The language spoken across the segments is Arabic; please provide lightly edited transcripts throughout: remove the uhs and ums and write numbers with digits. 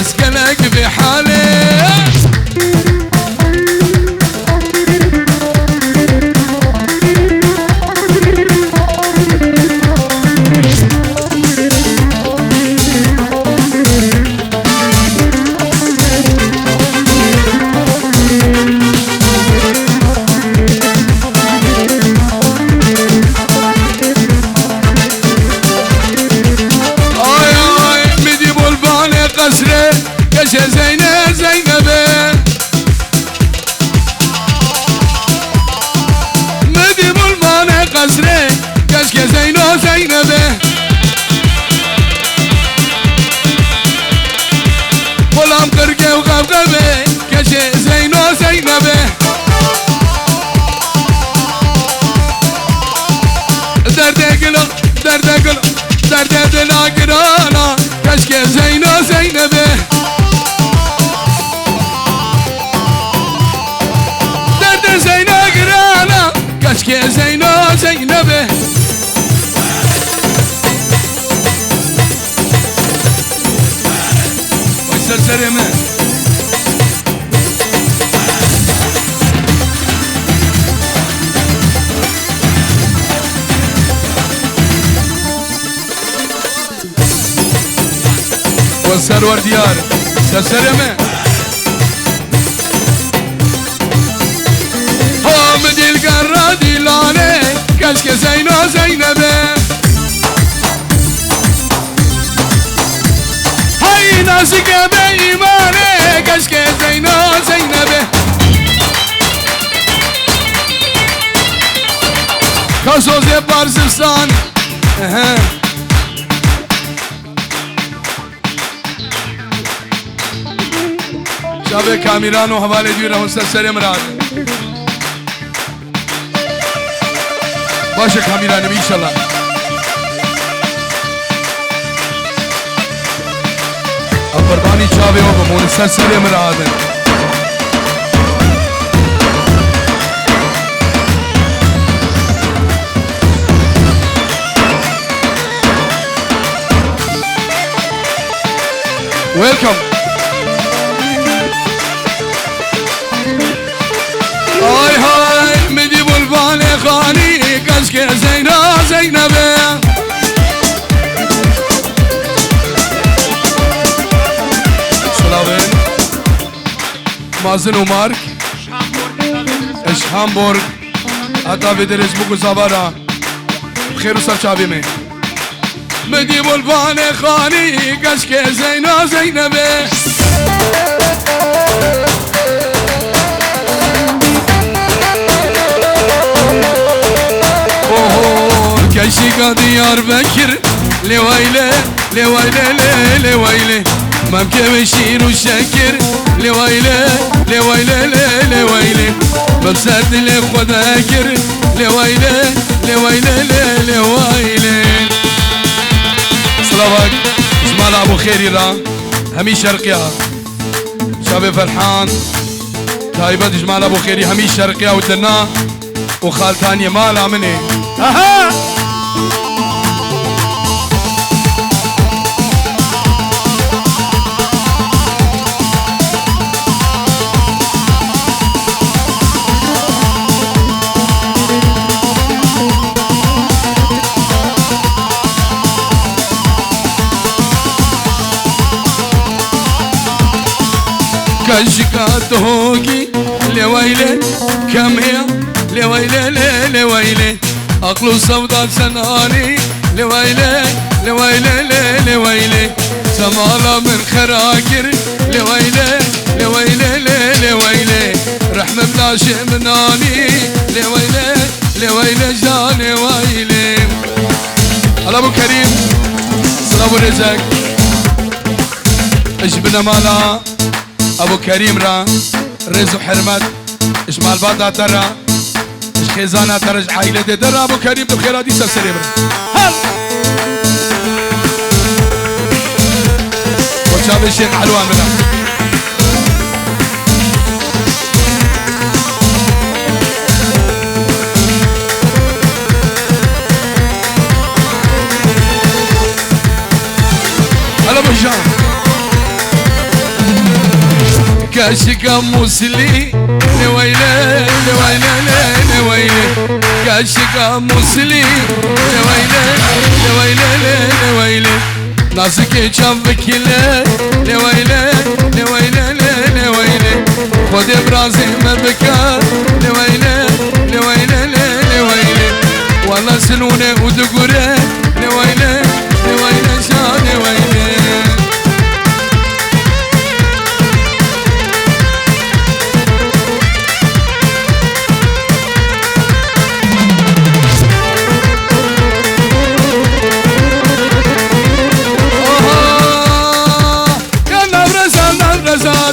اسكنك بحالي. كشة زينب زينبه مدي بلمان قصره كشكة زينو زينبه غلام قرقه وغبغبه كشة زينو زينبه درده قلق درده قلق درده دلا قرانا كشكة زينو زينبه زينو قرانا كشكي زينو زينبه ويسلسل يمين والسرور ديار سلسل يمين مدي القرادي لاني كشك زينو زينبه هاي ناسك بإيماني كشك زينو زينبه كاسوز بارزستان شابه كاميران وحوالي ديوره مستسر مراد باشا كاميران ان شاء الله قرباني شابه ومستسر مراد ويلكم هاي هاي مدي بلباني خاني كشكي زينو زينبه سلاوين مازن ومارك اش هامبورغ حتى في درس بوكو زابارا بخير وصل شعبي مين مدي بلباني خاني كشكي زينو زينبه كشيكا ديار بكر لويلة لويلة لويلة ممكن بشير وشكر لويلة لويلة لويلة مبسط لخد اكر لويلة لويلة لويلة سلامك جمال ابو خيري را همي شرقيا شاب فرحان تايبة جمال ابو خيري همي شرقيا ودنا وخالتاني مالا مني اها كشكات هوكي لويلة كمية لويلة لويلة أقلو سوداء سناني لويلة لويلة لويلة سمالة من خراكر لويلة لويلة لويلة رحمة بلا شيء مناني لويلة لويلة جاني ويلة على أبو كريم سلام ورزق اجبنا مالا ابو كريم را رزق حرمت اش مال بعد ترى اش خزانه ترى عائله در ابو كريم بخير دي سريب هل وشاب الشيخ حلوان بنا هلا ابو هشام كاشكا موسلي لويلة لويلة لويلة كاشكا موسلي لويلة لويلة لويلة ناسك شافك لا لويلة لويلة لويلة خد براسي ما بكى لويلة لويلة لويلة والله سنونة ودقورة لويلة لويلة شان لويلة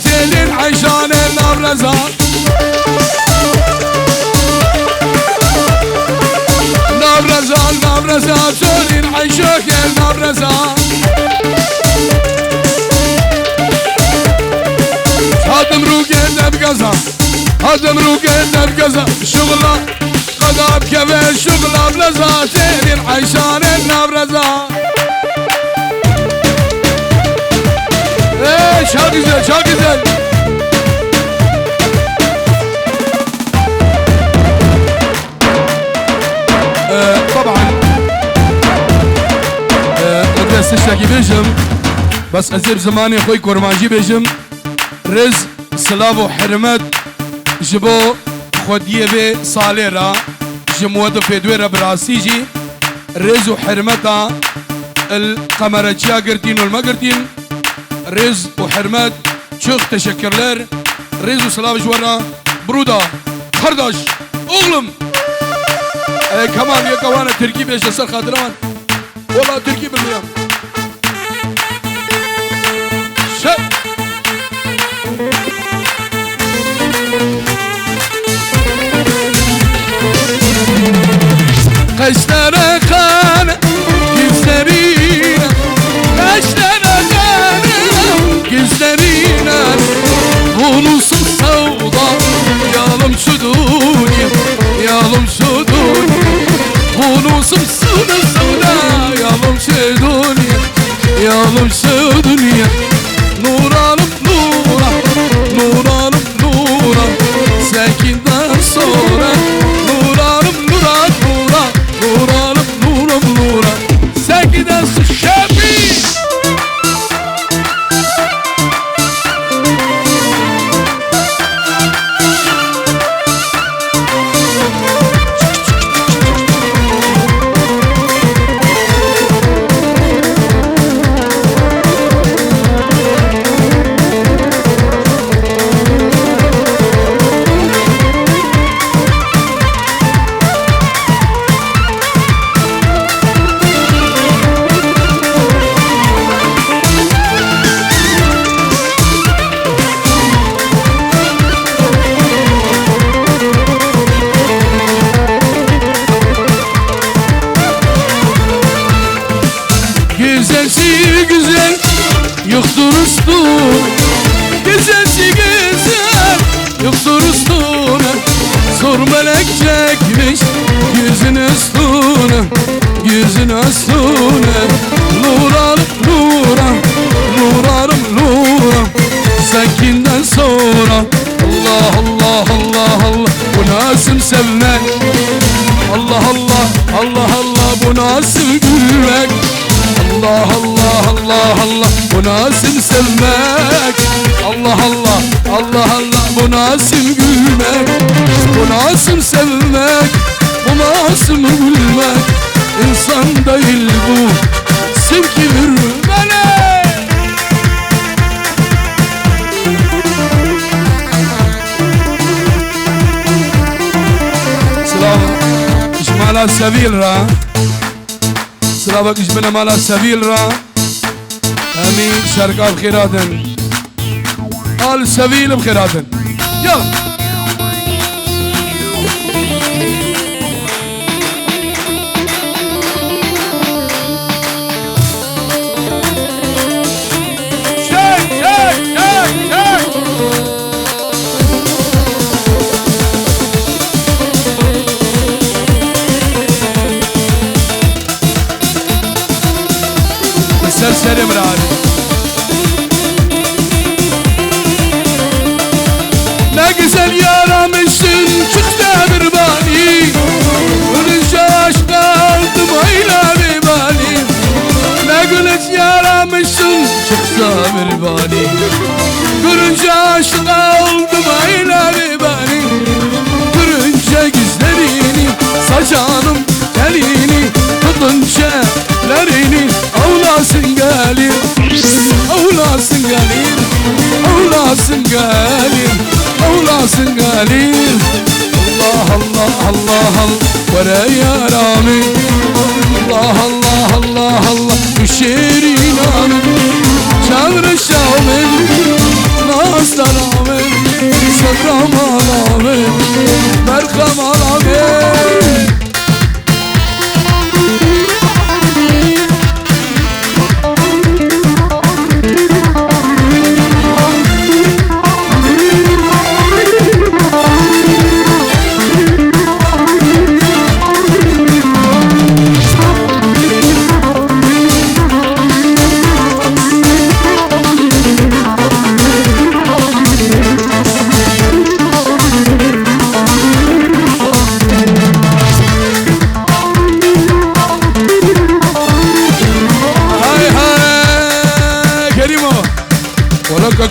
زين عشان النبرزات نبرزات نبرزات زين عشاك النبرزات هذا مروقنا بقزا هذا مروقنا بقزا شغله قضاب كمان شغله بلزات زين عشان النبرزات ايه شا güzel شا güzel طبعا مدرسة الشاكي بيجم بس ازيب زماني خوي كورمانجي بيجم رز سلاف وحرمت جبو خوديه بي صاليرا جمودو في دويرة براسيجي رز وحرمتا القمرتشا قرتين والمقرتين رز وحرمت شوخ تشكرلر رز وسلاف جورا برودا خردش اغلم كمان يا كوانا تركي بيش سر خاطران والله تركي بالميام شت قشتر خان كسرينا قشتر خان كسرينا ونص السوضة يالم شدوني يالم شدوني ونص السوضة يالم شدوني يالم شدوني نورا نورا نورا نورا ساكن دار صورة نورا نورا نورا نورا نورا نورا ساكن دار الشافي güzel yoktur üstüne güzelsi güzel yoktur üstüne zor melek çekmiş yüzün üstüne yüzün üstüne nurarım nuram nurarım nuram sakinden sonra Allah Allah Allah Allah bu nasıl sevmek Allah Allah Allah Allah bu nasıl gülmek Allah Allah Allah Allah bu nasıl sevmek Allah Allah Allah Allah bu nasıl gülmek bu nasıl sevmek bu nasıl gülmek İnsan değil bu sevgilir beni Selam İşmala Sevil ra سلامك جبنا مالا سبيل را امين شركة بخيراتن آل سبيل بخيراتن يلا شيك شيك شيك شيك سرسري مراني bani Görünce aşık oldum ayları bani Görünce gözlerini saçanım telini Tutunca lerini avlasın gelir Avlasın gelir Avlasın gelir Avlasın gelir Allah Allah Allah Allah Vere yarami Allah Allah Allah Allah Müşerin amin Çağrı şamin Nazlar amin Sadramal amin Berkamal amin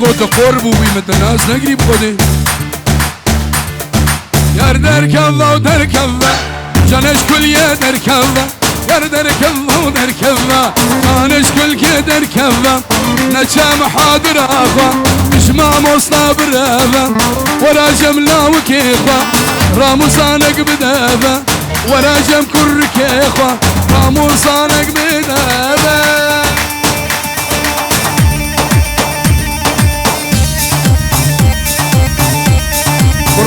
قوت قربو بيمت الناس نقريب خدي يار دركبه ودركبه جانش كل يا دركبه يار دركبه ودركبه جانش كل كي دركبه نجام حاضر اخا مجمع مصنع برافه ورا جمله وكيفه راموسانك بدافه ورا جم كر كيخه راموسانك بدافه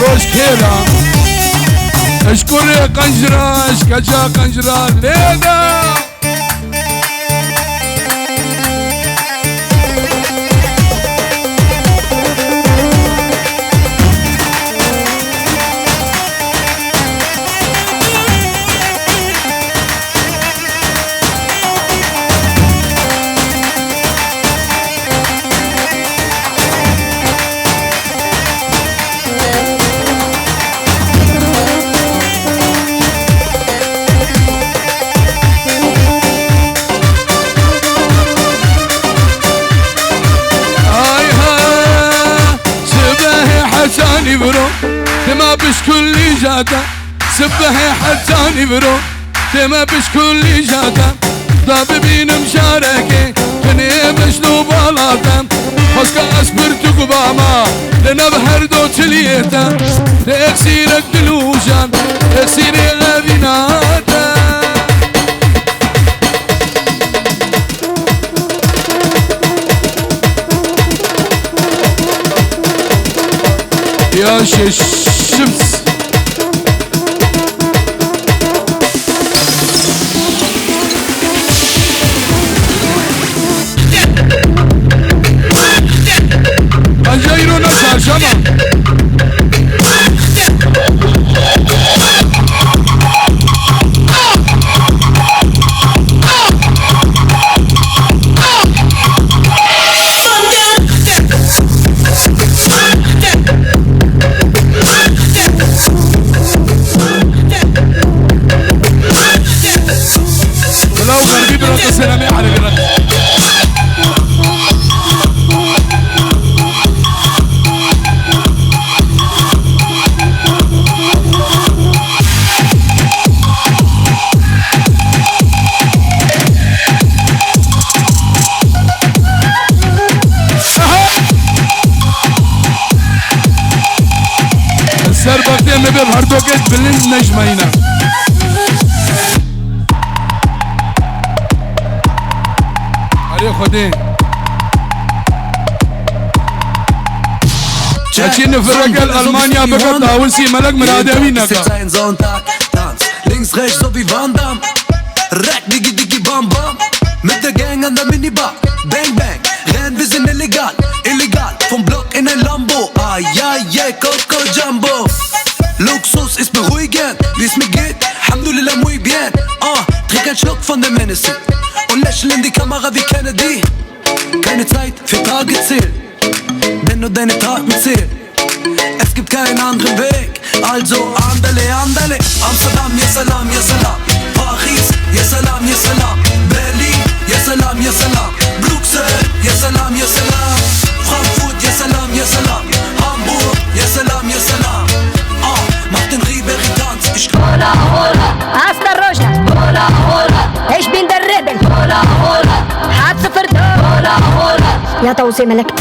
روش كيلا اشكر قنجرة اشكجا قنجرة ليدا حتاني برو تما بش كل جاتا سبه حتاني برو تما بش كل جاتا ضاب بين مشاركي كني بشنو بالاتا حسكا اسبرتو قباما لنا بهر دو تليتا تأكسيرك دلوجان تأكسيري غابيناتا يا الشمس الجيرو نسهر شمع سلامي على الرد السر بقدي مبير هردوكت بلند نجمينا خدي Çeçin Fragel Almanya bekannt Haus sie Malak mit Adamina Ein Sonntag Tanz links rechts so wie Van Damme Rack digi digi bam bam mit der Gang an der Minibar Bang bang renn wir sind illegal illegal vom Block in ein Lambo ay ay ay Coco Jumbo Luxus ist beruhigend wie es mir geht Alhamdulillah muy bien trink ein Schluck von dem Hennessy und lächeln in die Kamera wie Kennedy keine Zeit für Tage zählen denn nur deine Taten zählen es gibt keinen anderen Weg also andale andale Amsterdam ya salam Paris ya salam Berlin ya سلام يا سلام بروكسل يا سلام يا سلام فرانكفورت يا سلام يا سلام هامبورغ يا سلام يا سلام macht den Rieberg Tanz ich hola hola hasta roja hola hola ich bin der Rebel hola hola hat صفر hola hola يا توصي ملك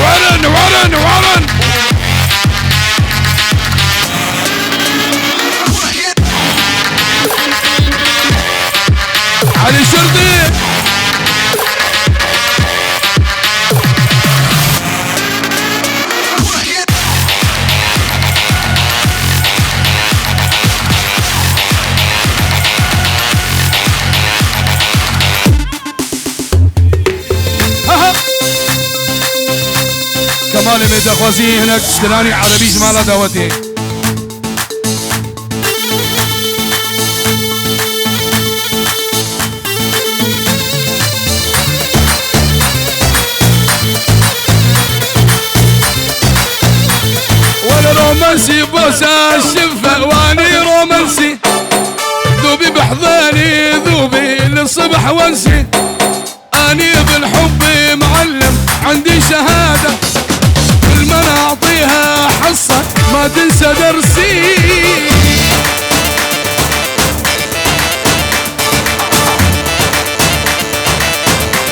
ورن علي الشرطي كمال متخوزي هناك اشتراني عربي جمالة دوتي وانا رومانسي بوسة الشفة واني رومانسي ذوبي بحضاني ذوبي للصبح وانسي اني بالحب معلم عندي شهادة كل ما نعطيها حصة ما تنسى درسي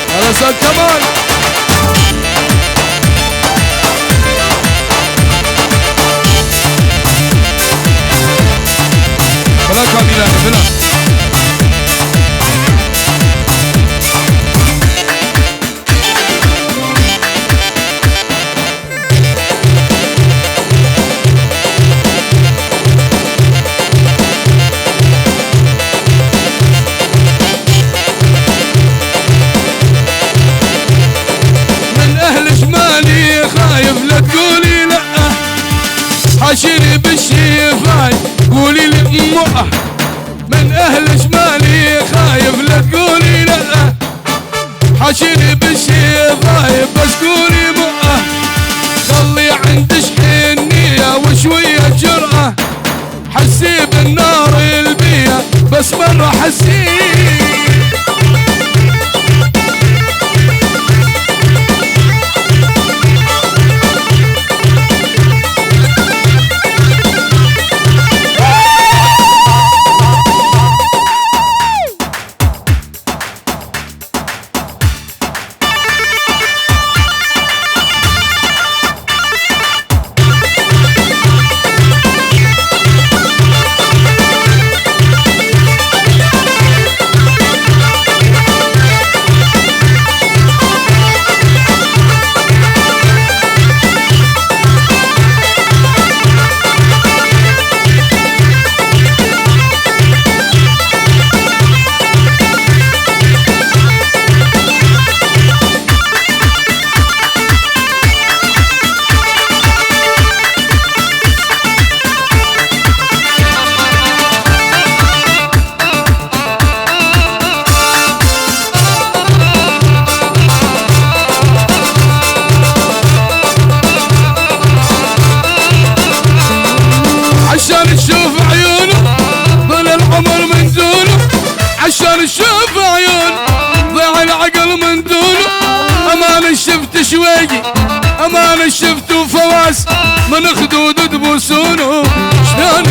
هذا استاذ كمال بلا كاميرا بلا خايف لا تقولي لا حاشيني بالشفاي قولي لي امه من اهل شمالي خايف لا تقولي لا حاشيني بالشفاي بس قولي مؤه خلي عندك حنيه وشويه جرأه حسي بالنار البيه بس مره حسي عشان تشوف عيونه ضل العمر من دونه عشان تشوف عيون ضيع العقل من دونه امان شفت شويقي امان شفت فواس من خدود تبوسونه شلون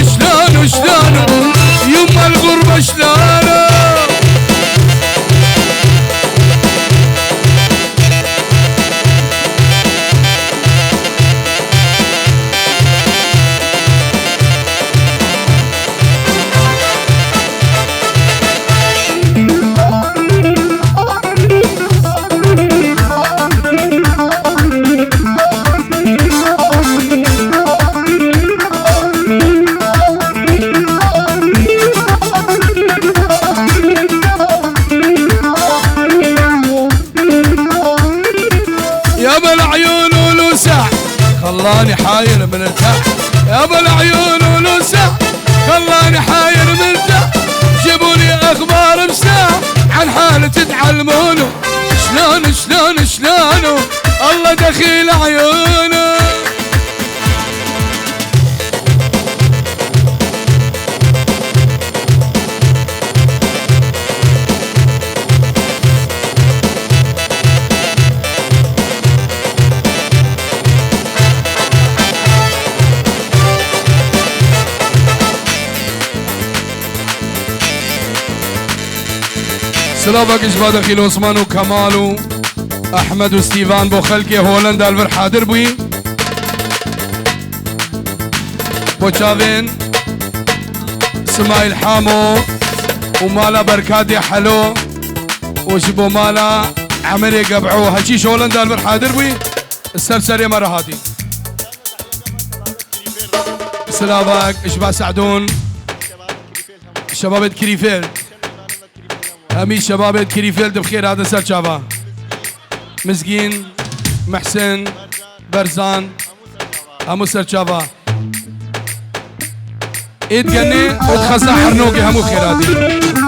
يما الغربة شلونه خلاني حاير مرتاح يا ابو العيون ولسع خلاني حاير مرتاح جيبولي اخبار مساع عن حالة تعلمونه شلونه الله دخيل عيونه سلافك إشبا دخيل عثمان وكمال أحمد وستيفان بو خلقي هولندا الفر حاضر بوي بو تشافين سمايل حامو ومالا بركادي حلو وشبو مالا عمري قبعو هشيش هولندا الفر حاضر بوي السرسري مرة هاتي سلافك إشبا سعدون شباب كريفيل همي شباب كريفيل بخير هذا سر شافا مسكين محسن برزان همو سر شافا ايد جني وتخزع حرنوقي همو خير هذه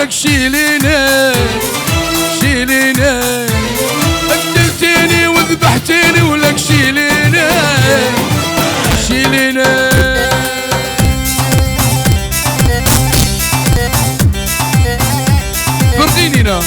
ولك شيليني شيليني قتلتيني وذبحتيني ولك شيليني شيليني فرقينينا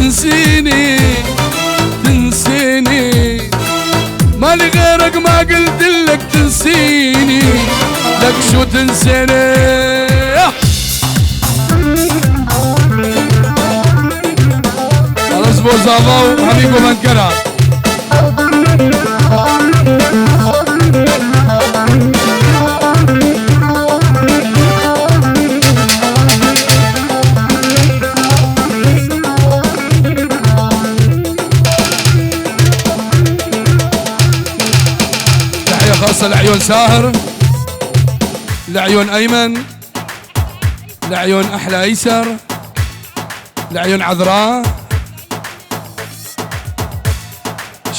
تنسيني تنسيني مالي غيرك ما قلت لك تنسيني لك شو تنسيني خلاص بوزافا وحبيبو منكرة خاصة لعيون ساهر لعيون أيمن لعيون أحلى أيسر لعيون عذراء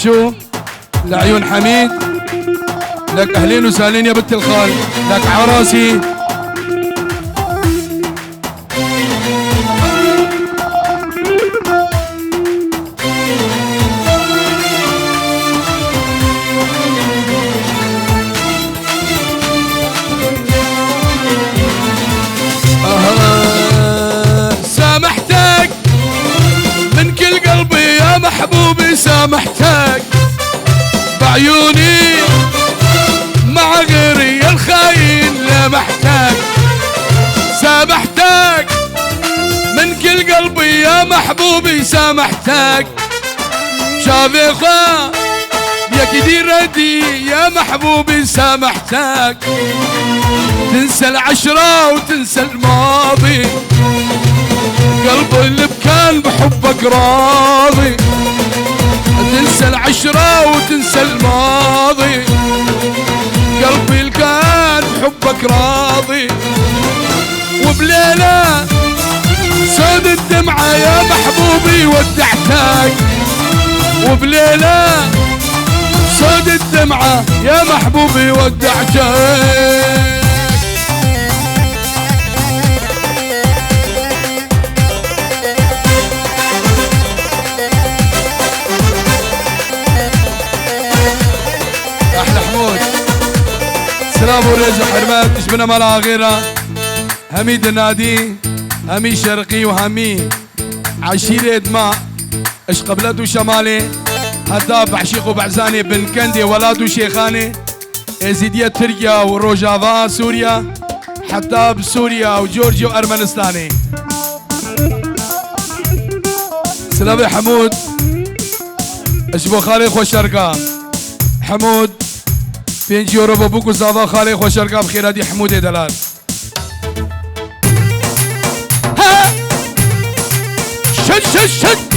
شو لعيون حميد لك أهلين وسهلين يا بنت الخال لك عراسي محبوبي سامحتك بعيوني مع غيري الخاين لمحتك سامحتك من كل قلبي يا محبوبي سامحتك شافيخا يا كدير ردي يا محبوبي سامحتك تنسى العشرة وتنسى الماضي قلبي اللي كان بحبك راضي تنسى العشرة وتنسى الماضي قلبي اللي كان بحبك راضي وبليلة سود الدمعة يا محبوبي ودعتك وبليلة سود الدمعة يا محبوبي ودعتك سلام ورزق حرمات اشبنا ملا غيره هميد النادي همي شرقي وهمي عشيرة دماء اش قبلته شمالي هداب بعشيق وبعزاني بن كندي ولاد وشيخاني ازيدية تركيا وروجافا سوريا حتاب سوريا وجورجيا وارمنستاني سلامي حمود اشبو خالي خوش شركة حمود 5 يورو بابوك وزافا خالي خوش شركة بخير هادي حمود دلال ها شد شد شد